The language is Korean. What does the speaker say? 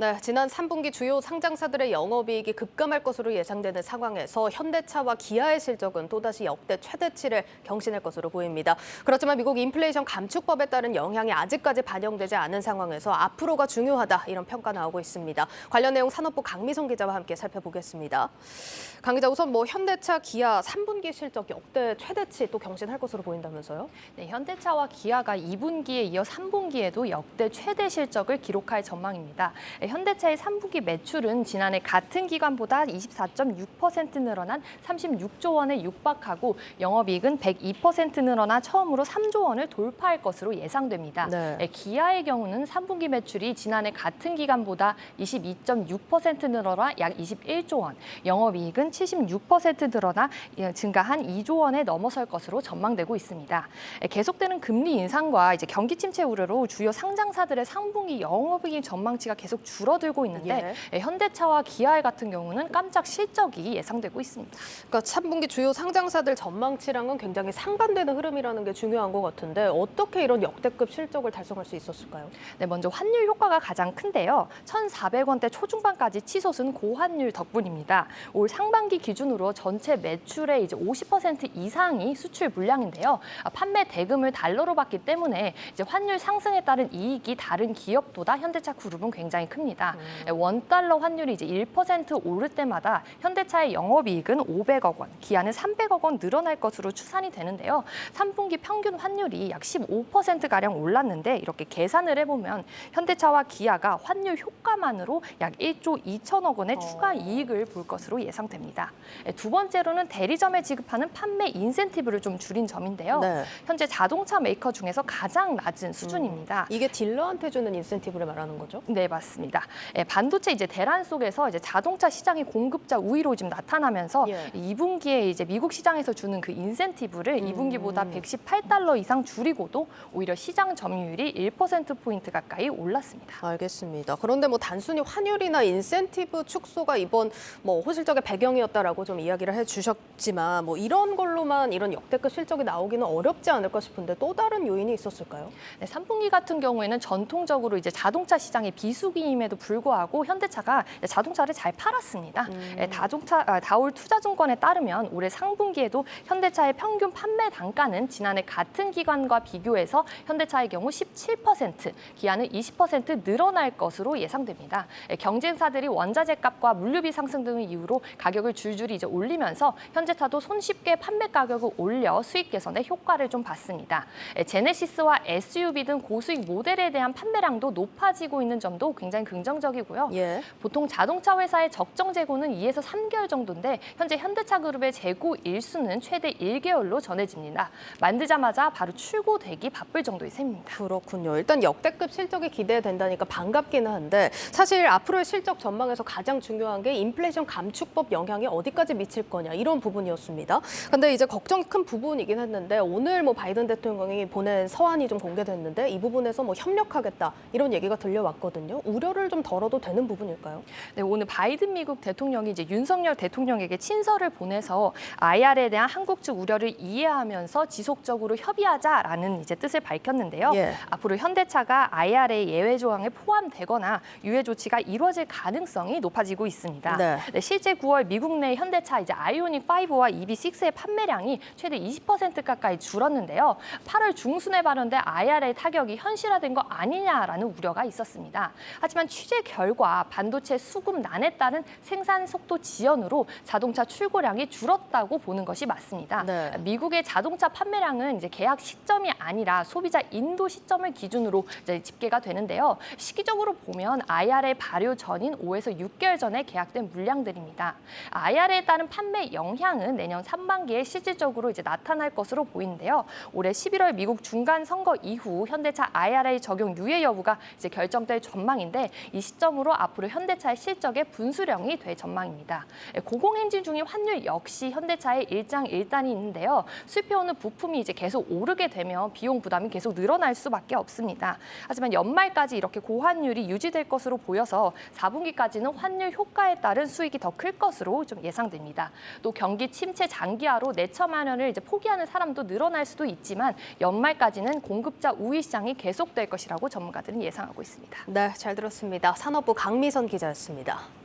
네, 지난 3분기 주요 상장사들의 영업이익이 급감할 것으로 예상되는 상황에서 현대차와 기아의 실적은 또다시 역대 최대치를 경신할 것으로 보입니다. 그렇지만 미국 인플레이션 감축법에 따른 영향이 아직까지 반영되지 않은 상황에서 앞으로가 중요하다, 이런 평가 나오고 있습니다. 관련 내용 산업부 강미성 기자와 함께 살펴보겠습니다. 강 기자, 우선 현대차, 기아 3분기 실적 역대 최대치 또 경신할 것으로 보인다면서요? 네, 현대차와 기아가 2분기에 이어 3분기에도 역대 최대 실적을 기록할 전망입니다. 현대차의 3분기 매출은 지난해 같은 기간보다 24.6% 늘어난 36조 원에 육박하고 영업이익은 102% 늘어나 처음으로 3조 원을 돌파할 것으로 예상됩니다. 네. 기아의 경우는 3분기 매출이 지난해 같은 기간보다 22.6% 늘어나 약 21조 원, 영업이익은 76% 늘어나 증가한 2조 원에 넘어설 것으로 전망되고 있습니다. 계속되는 금리 인상과 경기 침체 우려로 주요 상장사들의 3분기 영업이익 전망치가 계속 줄어들고 있는데 현대차와 기아 같은 경우는 깜짝 실적이 예상되고 있습니다. 그러니까 3분기 주요 상장사들 전망치랑은 굉장히 상반되는 흐름이라는 게 중요한 것 같은데 어떻게 이런 역대급 실적을 달성할 수 있었을까요? 네, 먼저 환율 효과가 가장 큰데요. 1,400원대 초중반까지 치솟은 고환율 덕분입니다. 올 상반기 기준으로 전체 매출의 50% 이상이 수출 물량인데요. 판매 대금을 달러로 받기 때문에 환율 상승에 따른 이익이 다른 기업보다 현대차 그룹은 굉장히 큽니다. 원달러 환율이 1% 오를 때마다 현대차의 영업이익은 500억 원, 기아는 300억 원 늘어날 것으로 추산이 되는데요. 3분기 평균 환율이 약 15%가량 올랐는데 이렇게 계산을 해보면 현대차와 기아가 환율 효과만으로 약 1조 2천억 원의 추가 이익을 볼 것으로 예상됩니다. 두 번째로는 대리점에 지급하는 판매 인센티브를 좀 줄인 점인데요. 네. 현재 자동차 메이커 중에서 가장 낮은 수준입니다. 이게 딜러한테 주는 인센티브를 말하는 거죠? 네, 맞습니다. 반도체 대란 속에서 자동차 시장이 공급자 우위로 지금 나타나면서 2분기에 미국 시장에서 주는 그 인센티브를 2분기보다 118달러 이상 줄이고도 오히려 시장 점유율이 1%포인트 가까이 올랐습니다. 알겠습니다. 그런데 단순히 환율이나 인센티브 축소가 이번 호실적의 배경이었다라고 좀 이야기를 해주셨지만 이런 걸로만 이런 역대급 실적이 나오기는 어렵지 않을까 싶은데 또 다른 요인이 있었을까요? 네, 3분기 같은 경우에는 전통적으로 자동차 시장의 비수기임에도 불구하고 현대차가 자동차를 잘 팔았습니다. 다올 투자증권에 따르면 올해 상분기에도 현대차의 평균 판매 단가는 지난해 같은 기간과 비교해서 현대차의 경우 17%, 기아는 20% 늘어날 것으로 예상됩니다. 경쟁사들이 원자재 값과 물류비 상승 등의 이유로 가격을 줄줄이 올리면서 현대차도 손쉽게 판매 가격을 올려 수익 개선에 효과를 좀 봤습니다. 제네시스와 SUV 등 고수익 모델에 대한 판매량도 높아지고 있는 점도 굉장히 긍정적이고요. 보통 자동차 회사의 적정 재고는 2에서 3개월 정도인데 현재 현대차 그룹의 재고 일수는 최대 1개월로 전해집니다. 만들자마자 바로 출고되기 바쁠 정도의 셈입니다. 그렇군요. 일단 역대급 실적이 기대된다니까 반갑기는 한데 사실 앞으로의 실적 전망에서 가장 중요한 게 인플레이션 감축법 영향이 어디까지 미칠 거냐, 이런 부분이었습니다. 근데 걱정이 큰 부분이긴 했는데 오늘 바이든 대통령이 보낸 서한이 좀 공개됐는데 이 부분에서 협력하겠다, 이런 얘기가 들려왔거든요. 우려를 좀 덜어도 되는 부분일까요? 네, 오늘 바이든 미국 대통령이 윤석열 대통령에게 친서를 보내서 IR에 대한 한국 측 우려를 이해하면서 지속적으로 협의하자라는 뜻을 밝혔는데요. 앞으로 현대차가 IRA 예외 조항에 포함되거나 유예 조치가 이루어질 가능성이 높아지고 있습니다. 네, 실제 9월 미국 내 현대차 아이오닉 5와 EV6의 판매량이 최대 20% 가까이 줄었는데요. 8월 중순에 발언된 IRA 타격이 현실화된 거 아니냐라는 우려가 있었습니다. 하지만 취재 결과 반도체 수급난에 따른 생산 속도 지연으로 자동차 출고량이 줄었다고 보는 것이 맞습니다. 미국의 자동차 판매량은 계약 시점이 아니라 소비자 인도 시점을 기준으로 집계가 되는데요. 시기적으로 보면 IRA 발효 전인 5에서 6개월 전에 계약된 물량들입니다. IRA에 따른 판매 영향은 내년 상반기에 실질적으로 나타날 것으로 보이는데요. 올해 11월 미국 중간 선거 이후 현대차 IRA 적용 유예 여부가 결정될 전망인데 이 시점으로 앞으로 현대차의 실적의 분수령이 될 전망입니다. 고공행진 중인 환율 역시 현대차의 일장일단이 있는데요. 수입해오는 부품이 계속 오르게 되면 비용 부담이 계속 늘어날 수밖에 없습니다. 하지만 연말까지 이렇게 고환율이 유지될 것으로 보여서 4분기까지는 환율 효과에 따른 수익이 더 클 것으로 좀 예상됩니다. 또 경기 침체 장기화로 내처만 원을 포기하는 사람도 늘어날 수도 있지만 연말까지는 공급자 우위 시장이 계속될 것이라고 전문가들은 예상하고 있습니다. 네, 잘 들었습니다. 알겠습니다. 산업부 강미선 기자였습니다.